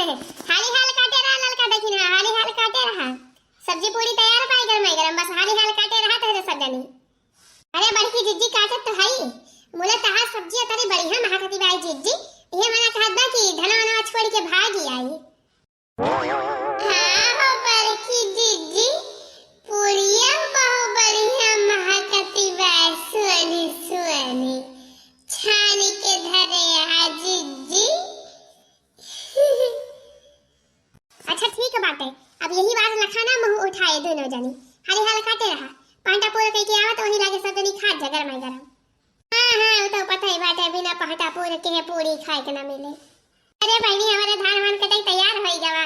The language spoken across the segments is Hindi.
हाली हाल काटे रहा ललका देखी ना हाली हाल काटे रहा सब्जी पूरी तैयार पाई गरम गरम बस हाली हाल काटे रहा तो सब जानी अरे बड़की जिज्जी काटत तो हई मोला तहार सब्जी तरी बढ़िया महकती बाई जिज्जी ये मना कहत बा कि धना वना छोड़ के भागी आई हां हो बड़की जिज्जी पूरिया बहु बढ़िया महकती बाई सुनी सुनी छानी के धरे आ जिज्जी अच्छा ठीक बात है अब यही बात लखाना मुंह उठाए दोनों जनी हाली हाल काटे रहा पांटा पूरा कह के आवत वही लागे सब जनी खा जा गरम गरम हां वो तो पता ही बात है बिना पांटा पूरे के पूरी खाए के ना मिले अरे बहनी हमारे धान वान कटाई तैयार होई गवा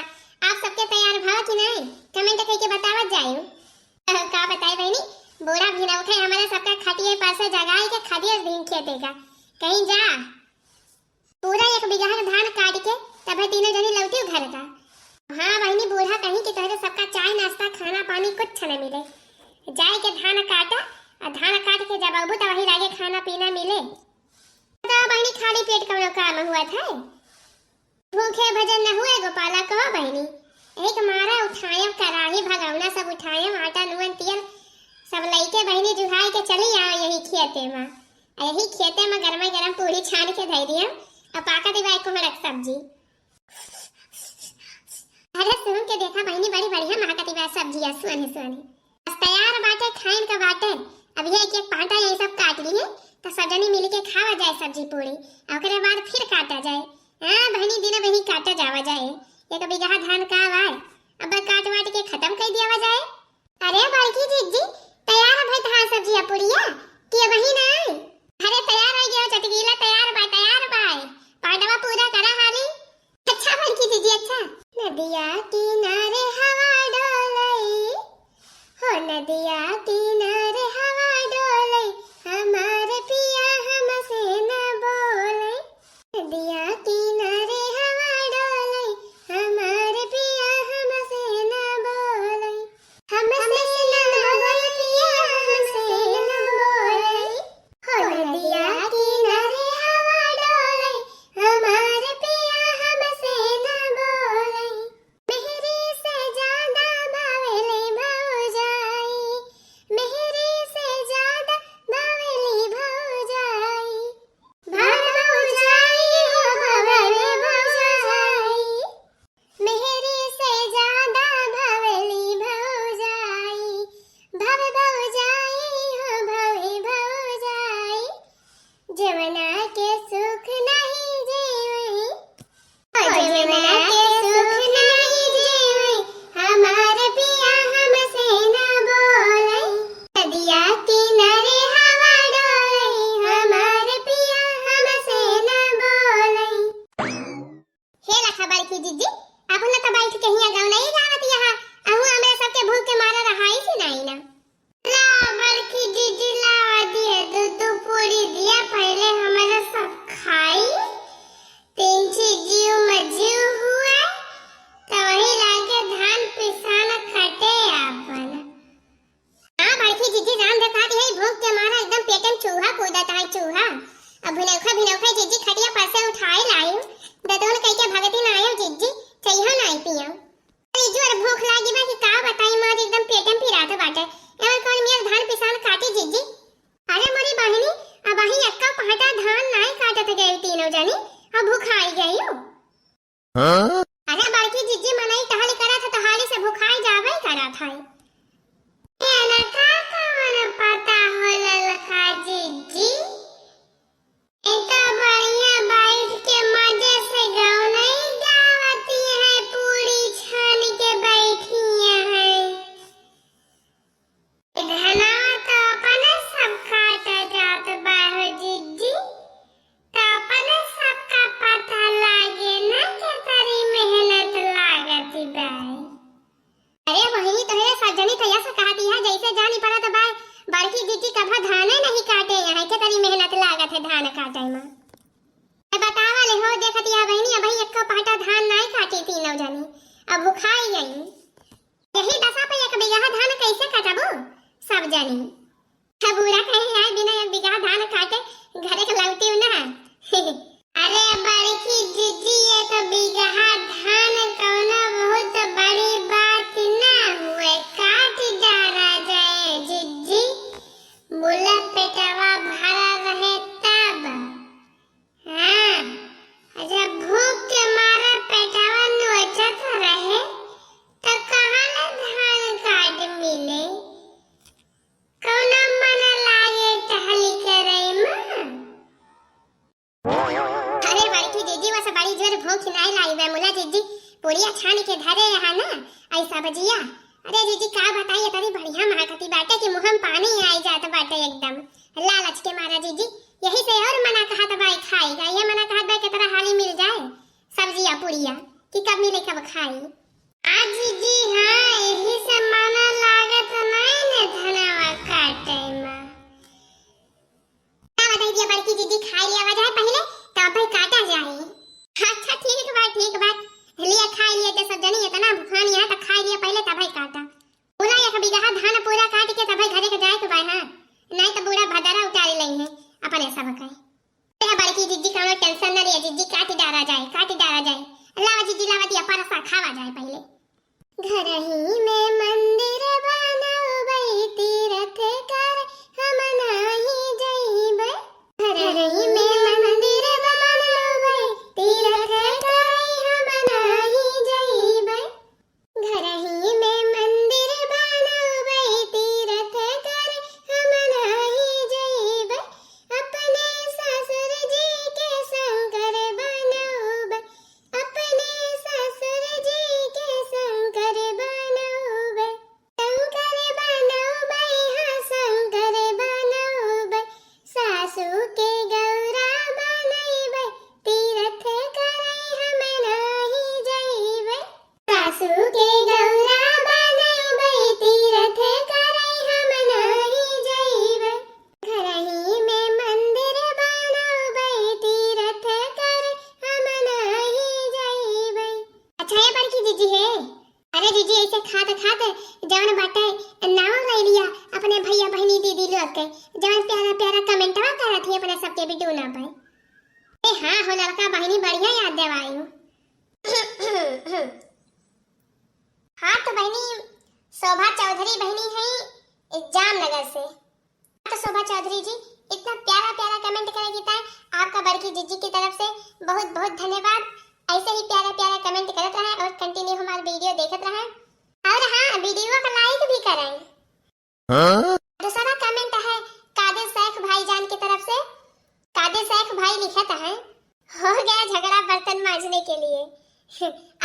आप सबके तैयार भाव कि नहीं कमेंट करके बतावत जाइयो का बताए बहनी बोरा भी ना उठे हमारे सबका खटिए पास जगाई के खदिया दिन खेतेगा कहीं जा पूरा 1 बीघा धान काट के तब तीनों जनी लौटी घर का हां बहनी बूढ़ा कहीं कि तोहरे सबका चाय नाश्ता खाना पानी कुछ न मिले जाए के धान काटा और धान काट के जब अबू तो वही लागे खाना पीना मिले तो बहनी खाली पेट कौनो काम हुआ था भूखे भजन न हुए गोपाला कहो बहनी एक मारा उठायम कराही भगवना सब उठायम आटा नुन तेल सब लइके बहनी जुहाई के चली आओ यही खेते में यही खेते में गरमा गरम पूरी छान के धई दिया और पाका दिवाई को रख सब्जी अरे सुन के देखा बहनी बड़ी बढ़िया महकती बा सब्जी सुनी सुनी बस तैयार बाटे खाइन का बाटे अब ये एक पांटा ये सब काट लिए तो सब जनी मिल के खावा जाए सब्जी पूरी और ओकरे बाद फिर काटा जाए हां बहनी दिन बहनी काटा जावा जाए 1 बीघा धान का आए अब काट वाट के खत्म कर दिया जाए अरे बड़की जिज्जी तैयार है भाई धान सब्जी पूरीया कि वही ना अरे तैयार हो गया चटकीला तैयार बा पांडवा पूरा करा हाली अच्छा बड़की जिज्जी अच्छा नदिया किनारे हवा डोलई हो नदिया किनारे हवा डोलई हमारे पिया हमसे न बोले नदिया किनारे हवा डोलई हमारे पिया हमसे न बोले हमसे न बोले पिया हमसे न बोले हो नदिया किनारे हवा डोलई हमारे पिया हमसे न बोले मेहरी से ज्यादा बावेली भौजाई मेहरी से ज्यादा बावेली भौजाई भौजाई हो बावेली भौजाई मेहरी से ज्यादा बावेली भौजाई भौजाई हो भौजाई जवना के सुख नहीं जीवई जवना के सुख नहीं जीवई हमारे पिया हमसे न बोले नदिया किनारे हवा डोलई हमारे पिया हमसे न बोले हे लखा बड़की जिज्जी अपन त बैठ के हिया गाँव नहीं जावत यहाँ अहू हमरे सबके भूख के मारा रहाई से नहीं ना ला बड़की जिज्जी लावा दिए दूध पूरी दिया पहले हमारा सब खाई तीन जीव मजीव हुआ तो वही लाके धान पिसाना खटे अपन हां बड़की जिज्जी राम देखा दी है भूख के मारा एकदम पेट में चूहा कूदता है चूहा अब भिनौखा जिज्जी खटिया पर से उठाए लायो ददोन कह के भगती ना आयो जिज्जी चाहिए नहीं पियो अरे जोर भूख लागी बा कि का बताई मार एकदम पेट में पिरात बाटे एवन कौन मियां धान पिसान काटी जिज्जी अरे मोरी बहनी अब वही अक्का पहाटा धान नहीं काटत गए तीनों जनी अब भूखाई गई हो हां अरे बड़की जिज्जी मनाई टहल करा था तो हाली से भूखाई जावे करा था एना का कौन पता हो ललका जिज्जी एक बढ़िया बैठ के मजे से गाँव नहीं गावती है पूरी छान के बैठी है धना तो अपने सब खाता जात बाहो जिज्जी तो अपने सबका पता लागे ना के तारी मेहनत लागती बाई अरे वही तोहरे सजनी तैया से कहती है जैसे जानी पड़ा तो बाई बड़की जिज्जी कभी धान नहीं काटे यहाँ के तारी मेहनत लागत है धान काटे में बतावा ले हो देखती है बहनी अब एक पाटा धान नहीं काटी तीनों जनी अब भुखाई गई यही दशा पे 1 बीघा धान कैसे काटबो सब जनी बुरा कहे यार बिना 1 बीघा धान काटे घरे के लौटी ना अरे बड़की जिज्जी 1 बीघा धान जीजी पूड़िया छान के धरे रहा ना ऐसा भजिया। अरे जीजी का बताइए तरी बढ़िया महकती बाटे कि मुंह में पानी आई जात बाटे एकदम लालच के मारा जीजी। यही से और मना कहा था भाई खाएगा, ये मना कहा था कि तेरा हाली मिल जाए सब्जियां पूड़िया कि कब मिले कब खाई। आज जीजी हाँ यही से मना लागत नहीं ने धनवा काटे में बताई दिया बल्कि जीजी खाई लिया जाए पहले तब भाई काटा जाए। अच्छा ठीक बात लिया खाई लिए तो सब जनी इतना भूखानी है तो खाई लिया पहले तब भाई काटा। बोला या कभी कहा धान पूरा काट के तब भाई घरे के जाए तो भाई हां नहीं तो पूरा भदरा उतार लई है अपन ऐसा बकाए। तेरा बल्कि जीजी कोनो टेंशन न लिया जीजी काटी डाला जाए लावा जीजी लावा दिया परसा खावा जाए पहले। घर ही में मंदिर बनाओ तीरथ कर हम नहीं जाइबे। घर ही में मंदिर बनाओ तीरथ कर हम नहीं जाइबे। घर ही में मंदिर बनाओ तीरथ कर हम नहीं जाइबे। अपने ससुर जी के शंकर बनाओ अपने ससुर जी के शंकर बनाओ हाँ शंकर बनाओ सासू के गौरा बनाइबे तीरथ करई हम नहीं जाइबे। सासू के गौरा बनाइबे तीरथ करई हम नहीं जाइबे। घर ही में मंदिर बनाओ तीरथ कर हम नहीं जाइबे। अच्छा ये बड़की जीजी है। अरे जीजी ऐसे खाते जवन बाटे नाम ले लिया अपने भैया बहनी दीदी लोग के जवन प्यारा कमेंटवा करत थी अपने सबके वीडियो ना पे। ए हां हो लड़का बहनी बढ़िया याद देवाई। हां तो बहनी शोभा चौधरी बहनी है जामनगर से। तो शोभा चौधरी जी इतना प्यारा कमेंट करेगी था आपका बड़की जीजी की तरफ से बहुत धन्यवाद। ऐसे ही प्यारा कमेंट करत रहे और कंटिन्यू हमारा वीडियो देखत रहे और हां वीडियो को लाइक भी करें। दूसरा कमेंट है कादिर शेख भाईजान की तरफ से। कादिर शेख भाई लिखत है हो गया झगड़ा बर्तन मांजने के लिए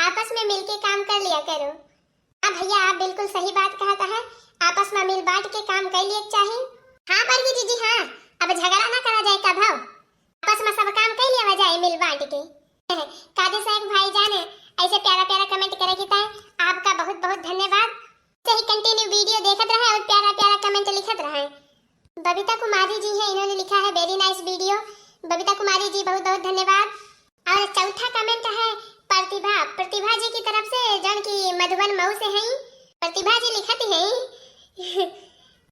आपस में मिलके काम कर लिया करो। हां भैया आप बिल्कुल सही बात कहता है आपस में मिल बांट के काम कर लिए चाहिए। हां बड़की जीजी हां अब झगड़ा ना करा जाए कब आपस में सब काम कर लिया जाए मिल बांट के। कादिर शेख भाईजान ऐसे प्यारा कमेंट करेगी था आपका बहुत धन्यवाद। सही कंटिन्यू वीडियो देखत रहे और प्यारा कमेंट लिखत रहे। बबीता कुमारी जी है इन्होंने लिखा है very nice video. Babita Kumari ji बहुत धन्यवाद। और चौथा कमेंट है प्रतिभा जी की तरफ से जन की मधुबन मऊ से हैं। प्रतिभा जी लिखती हैं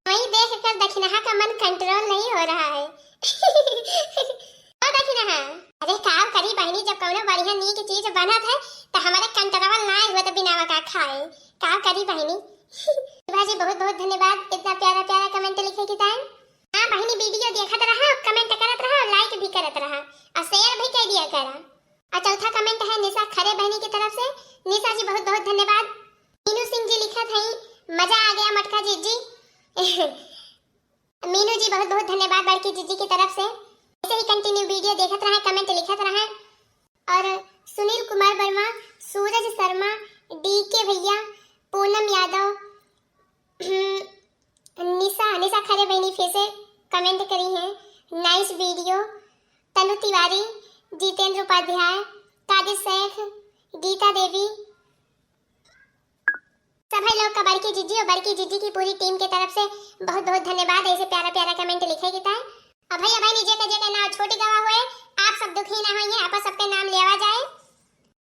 वही देख कर दक्षिणा का मन कंट्रोल नहीं हो रहा है। दक्षिणा अरे काम करी बहनी जब कौनो बढ़िया नीक चीज बनत है तो हमारे कंट्रोल ना हुआ तो बिना का खाए का करी बहनी। भाजी बहुत धन्यवाद इतना प्यारा कमेंट लिखे की टाइम। हां बहनी वीडियो देखत रहा कमेंट करत रहा लाइक भी करत रहा और शेयर भी कर दिया करा। और चौथा कमेंट है निशा खरे बहनी की तरफ से। निशा जी बहुत धन्यवाद। मीनू सिंह जी लिखत है मजा आ गया मटका जीजी। मीनू जी बहुत धन्यवाद बड़की जीजी की तरफ से। ऐसे ही कंटिन्यू वीडियो देखत रहे कमेंट लिखत रहे। और सुनील कुमार वर्मा सूरज शर्मा डीके भैया पूनम यादव निशा खरे बहनी फिर से कमेंट करी है नाइस वीडियो। तनु तिवारी जितेंद्र उपाध्याय कादिर शेख गीता देवी सभी लोग का बड़की जीजी और बड़की जीजी की पूरी टीम की तरफ से बहुत धन्यवाद। ऐसे प्यारा कमेंट लिखेगी था। अब भैया भाई जे नाम छोटी गवा हुए आप सब दुखी ना होइए आप सबके नाम लेवा जाए।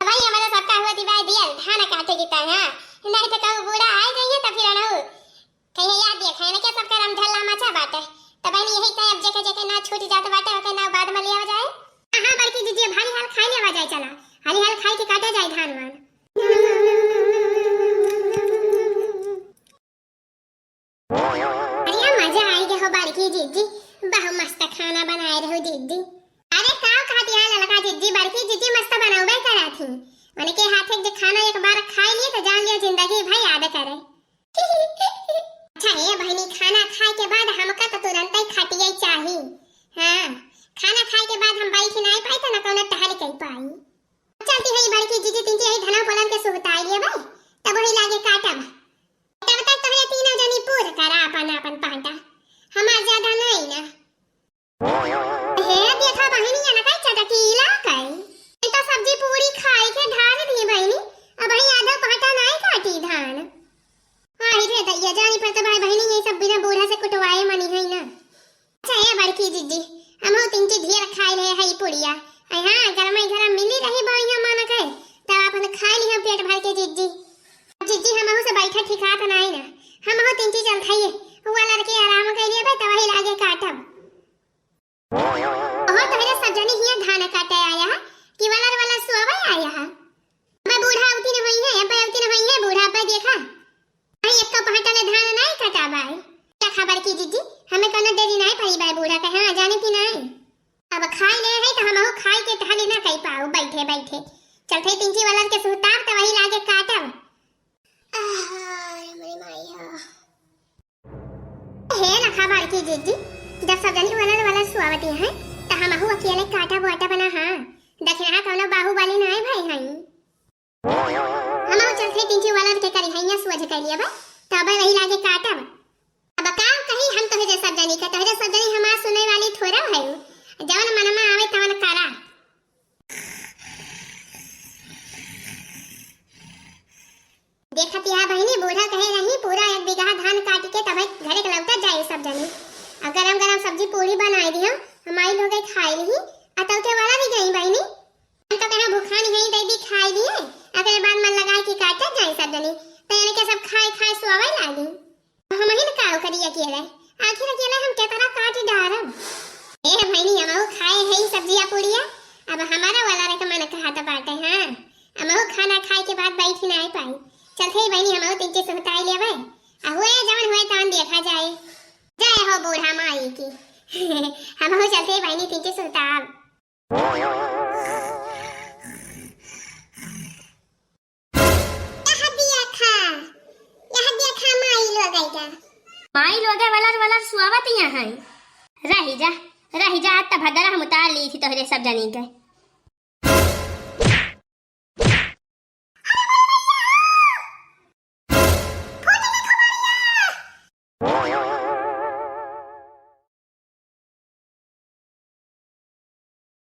भाई हमारा सबका हुआ दिवाई दिया धान काटे की तरह नहीं तो कहूं बूढ़ा आए गई है तो फिर अनहु कहीं याद दिया खाए ना क्या सबका राम ढल्ला मचा बात है। तो भाई यही कहे अब जे ना छूट जात बाटे ओके ना बाद में लेवा जाए। हां बड़की जीजी भारी हाल खाई लेवा जाए चला हाली हाल खाई के काटा जाए धान वान। अरे मजा आएगा हो बड़की जीजी बहुत मस्त खाना बनाए रहो दीदी। अरे काव खाती है लड़का दीदी बड़की दीदी मस्त बनावे करा थी उनके हाथ से खाना एक बार खा लिए तो जान लिया जिंदगी भाई याद करे। अच्छा है बहनी खाना खाए के बाद हमका तो तुरंत ही खटिया चाहिए। हां खाना खाए के बाद हम बैठ नहीं पाए तो ना कोनो टहल कर पाई। चलती है बड़की जीजी तीन यही धना पोलन के सुहताई लिए भाई तब वही लागे काटब तब तक तो ये तीनों जनी पूर करा अपन अपन पांटा हमार ज्यादा नहीं ना हे देखा बहिनी ना कई चटकीला कई तो सब्जी पूरी खाई के ढाल दी बहिनी अब ही आधा पांटा नहीं काटी धान हां रे दैया जानी पर तो भाई बहिनी ये सब बिना बूढ़ा से कुटवाए मनी है ना अच्छा ये बड़की जीजी हम तीन की ढेर खाई ले है पुड़िया हां गरम मिली रही बढ़िया मन के तब अपन खा ली हम पेट भर के जीजी जीजी हम से बैठा ठिका त नहीं ना हम तीन चीज चल खाइए हुआ लड़के आराम कर लिए भाई तब ही लागे काटब ओह तोहरे सजनी हिया धान काटे आया कि वाला सोवा आया है मैं बूढ़ा उठी न होई है पे उठी न होई है बूढ़ा पे देखा भाई एक तो पहटा ले धान नहीं काटा भाई क्या खबर की जीजी हमें कनो देरी नहीं पड़ी भाई बूढ़ा के हां जाने की नहीं अब खाई ले है तो हम खाई के टहली ना कई पाओ बैठे बैठे चलते तिंची वाला के सुतार तो वही लागे काटब मेरी माई है ना खबर की जीजी जब सब जनी वाला सुआवती है तो हम अकेले काटा बोटा बना हां देखना कोनो बाहुबली नहीं भाई हई हम चलते तिंची वाला के करी हैया सुअज कर लिया भाई तब वही लागे काटब अब का कहीं हम तो है सब जनी का तो है सब जनी हमार सुने वाली थोड़ा है जवन मन में आवे तवन करा देखती है बहिनी बूढ़ा कहे रही पूरा 1 बीघा धान काट के तब घरे के लौटा जाए सब जनी और गरम गरम सब्जी पूरी बनाई दी हमारी लोग खाई ली अतल के वाला भी गई बहिनी हम तो कहां भूखा नहीं है दे खाई दिए अगले बाद मन लगाए कि काटा जाए सब जनी तेरे के सब खाए खाए सोवे लागी हम ही काव करिए अकेले आखिर अकेले हम केतना काट डारम ए बहिनी हम खाए है सब्जियां पूरियां अब हमारा वाला रे के मन कहा तो बाटे हां हम खाना खाए के बाद बैठ नहीं पाई चलते बहनी हम तीन चीज सुहताई लेवे हुए जवन हुए तान देखा जाए जय हो बूढ़ा माई की हम चलते बहनी तीन चीज सुहताब माई लोगे वाला सुआवत यहाँ है रही जा तब भदरा हम उतार ली थी तोहरे सब जनी के